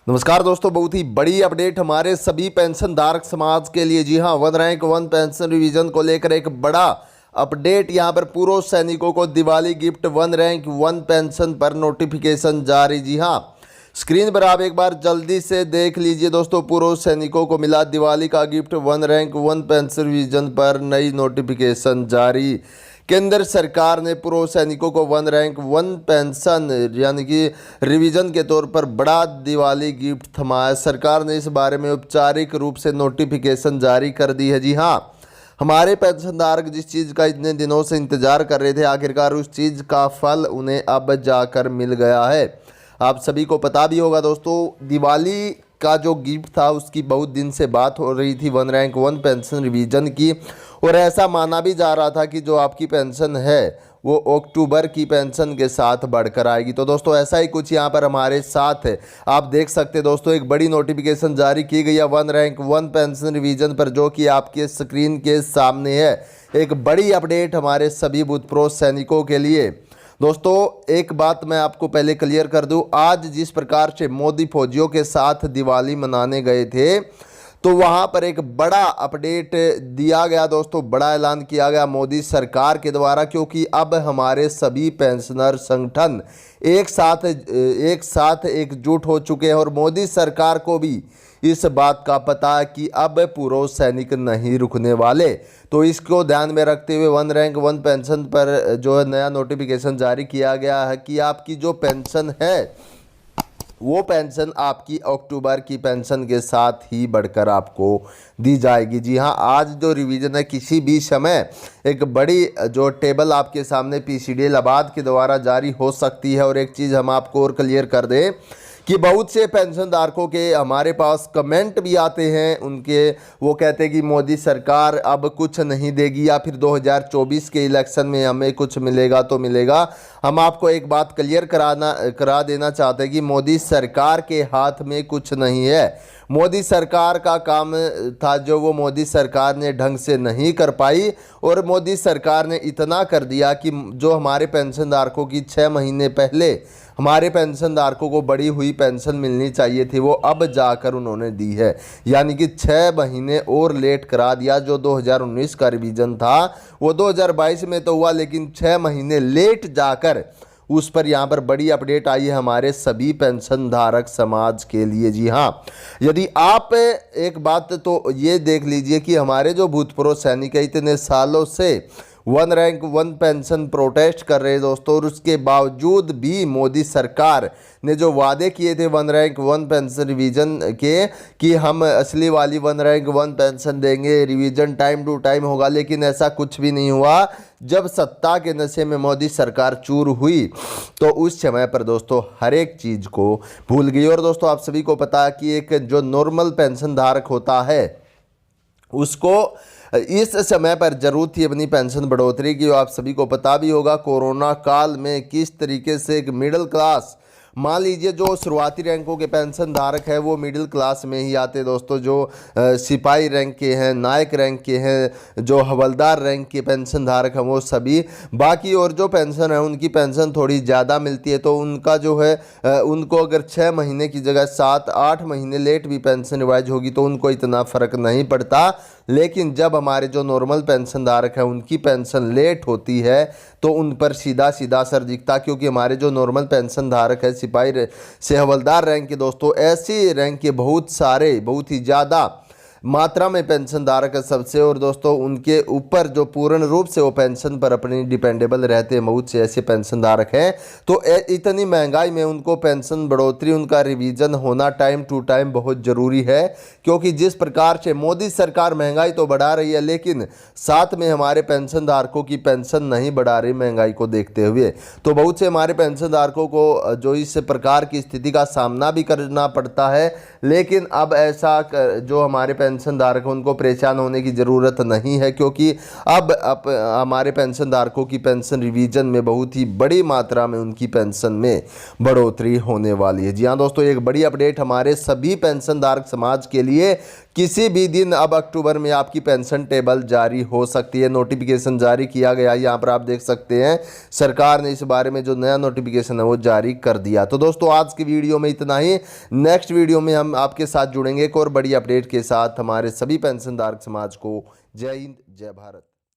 नमस्कार दोस्तों, बहुत ही बड़ी अपडेट हमारे सभी पेंशन धारक समाज के लिए। जी हां, one rank one pension revision को लेकर एक बड़ा अपडेट। यहां पर पूर्व सैनिकों को Diwali gift, one rank one pension पर नोटिफिकेशन जारी। जी हां, स्क्रीन पर आप एक बार जल्दी से देख लीजिए दोस्तों। पूर्व सैनिकों को मिला दिवाली का gift, one rank one pension revision पर नई नोटिफिकेशन जारी। केंद्र सरकार ने पूर्व सैनिकों को वन रैंक वन पेंशन यानी कि रिवीजन के तौर पर बड़ा दिवाली गिफ्ट थमाया। सरकार ने इस बारे में औपचारिक रूप से नोटिफिकेशन जारी कर दी है। जी हाँ, हमारे पेंशनधारक जिस चीज़ का इतने दिनों से इंतजार कर रहे थे, आखिरकार उस चीज़ का फल उन्हें अब जाकर मिल गया है। आप सभी को पता भी होगा दोस्तों, दिवाली का जो गिफ्ट था उसकी बहुत दिन से बात हो रही थी, one rank one pension revision की। और ऐसा माना भी जा रहा था कि जो आपकी पेंशन है वो अक्टूबर की पेंशन के साथ बढ़कर आएगी। तो दोस्तों ऐसा ही कुछ यहाँ पर हमारे साथ है। आप देख सकते हैं दोस्तों, एक बड़ी नोटिफिकेशन जारी की गई है one rank one pension revision पर, जो कि आपके स्क्रीन के सामने है। एक बड़ी अपडेट हमारे सभी भूतपूर्व सैनिकों के लिए। दोस्तों एक बात मैं आपको पहले क्लियर कर दूं, आज जिस प्रकार से मोदी फौजियों के साथ दिवाली मनाने गए थे तो वहां पर एक बड़ा अपडेट दिया गया दोस्तों, बड़ा ऐलान किया गया मोदी सरकार के द्वारा, क्योंकि अब हमारे सभी पेंशनर संगठन एक साथ एकजुट हो चुके हैं। और मोदी सरकार को भी इस बात का पता है कि अब पूर्व सैनिक नहीं रुकने वाले। तो इसको ध्यान में रखते हुए वन रैंक वन पेंशन पर जो है नया नोटिफिकेशन जारी किया गया है कि आपकी जो पेंशन है वो पेंशन आपकी अक्टूबर की पेंशन के साथ ही बढ़कर आपको दी जाएगी। जी हाँ, आज जो रिवीजन है किसी भी समय एक बड़ी जो टेबल आपके सामने पीसीडीएल आबाद के द्वारा जारी हो सकती है। और एक चीज़ हम आपको और क्लियर कर दें कि बहुत से पेंशन धारकों के हमारे पास कमेंट भी आते हैं उनके, वो कहते हैं कि मोदी सरकार अब कुछ नहीं देगी या फिर 2024 के इलेक्शन में हमें कुछ मिलेगा तो मिलेगा। हम आपको एक बात क्लियर करा देना चाहते हैं कि मोदी सरकार के हाथ में कुछ नहीं है। मोदी सरकार का काम था जो वो मोदी सरकार ने ढंग से नहीं कर पाई, और मोदी सरकार ने इतना कर दिया कि जो हमारे पेंशन धारकों की 6 महीने पहले हमारे पेंशन धारकों को बढ़ी हुई पेंशन मिलनी चाहिए थी वो अब जाकर उन्होंने दी है। यानी कि 6 महीने और लेट करा दिया। जो 2019 का रिवीजन था वो 2022 में तो हुआ, लेकिन 6 महीने लेट जाकर उस पर यहाँ पर बड़ी अपडेट आई है हमारे सभी पेंशन धारक समाज के लिए। जी हाँ, यदि आप एक बात तो ये देख लीजिए कि हमारे जो भूतपूर्व सैनिक है इतने सालों से one rank one pension protest कर रहे हैं दोस्तों, और उसके बावजूद भी मोदी सरकार ने जो वादे किए थे one rank one pension revision के कि हम असली वाली वन रैंक वन पेंशन देंगे, रिवीजन टाइम टू टाइम होगा, लेकिन ऐसा कुछ भी नहीं हुआ। जब सत्ता के नशे में मोदी सरकार चूर हुई तो उस समय पर दोस्तों हर एक चीज़ को भूल गई। और दोस्तों आप सभी को पता है कि एक जो नॉर्मल पेंशन धारक होता है उसको इस समय पर जरूरत थी अपनी पेंशन बढ़ोतरी की। आप सभी को पता भी होगा कोरोना काल में किस तरीके से एक मिडिल क्लास, मान लीजिए जो शुरुआती रैंकों के पेंशन धारक है वो मिडिल क्लास में ही आते दोस्तों, जो सिपाही रैंक के हैं, नायक रैंक के हैं, जो हवलदार रैंक के पेंशन धारक हैं वो सभी। बाकी और जो पेंशन है उनकी पेंशन थोड़ी ज़्यादा मिलती है, तो उनका जो है उनको अगर 6 महीने की जगह 7-8 महीने लेट भी पेंशन रिवाइज होगी तो उनको इतना फ़र्क नहीं पड़ता। लेकिन जब हमारे जो नॉर्मल पेंशन धारक है उनकी पेंशन लेट होती है तो उन पर सीधा सीधा असर दिखता, क्योंकि हमारे जो नॉर्मल पेंशन धारक है सिपाही से हवलदार रैंक के दोस्तों, ऐसी रैंक के बहुत सारे, बहुत ही ज़्यादा मात्रा में पेंशन धारक है सबसे। और दोस्तों उनके ऊपर जो पूर्ण रूप से वो पेंशन पर अपनी डिपेंडेबल रहते हैं, बहुत से ऐसे पेंशन धारक हैं। तो इतनी महंगाई में उनको पेंशन बढ़ोतरी, उनका रिवीजन होना टाइम टू टाइम बहुत ज़रूरी है, क्योंकि जिस प्रकार से मोदी सरकार महंगाई तो बढ़ा रही है लेकिन साथ में हमारे पेंशन धारकों की पेंशन नहीं बढ़ा रही महंगाई को देखते हुए। तो बहुत से हमारे पेंशन धारकों को जो इस प्रकार की स्थिति का सामना भी करना पड़ता है। लेकिन अब ऐसा जो हमारे पेंशन धारक हैं उनको परेशान होने की ज़रूरत नहीं है, क्योंकि अब हमारे पेंशन धारकों की पेंशन रिवीजन में बहुत ही बड़ी मात्रा में उनकी पेंशन में बढ़ोतरी होने वाली है। जी हाँ दोस्तों, एक बड़ी अपडेट हमारे सभी पेंशन धारक समाज के लिए। किसी भी दिन अब अक्टूबर में आपकी पेंशन टेबल जारी हो सकती है। नोटिफिकेशन जारी किया गया, यहाँ पर आप देख सकते हैं सरकार ने इस बारे में जो नया नोटिफिकेशन है वो जारी कर दिया। तो दोस्तों आज की वीडियो में इतना ही। नेक्स्ट वीडियो में हम आपके साथ जुड़ेंगे एक और बड़ी अपडेट के साथ। हमारे सभी पेंशन धारक समाज को जय हिंद, जय भारत।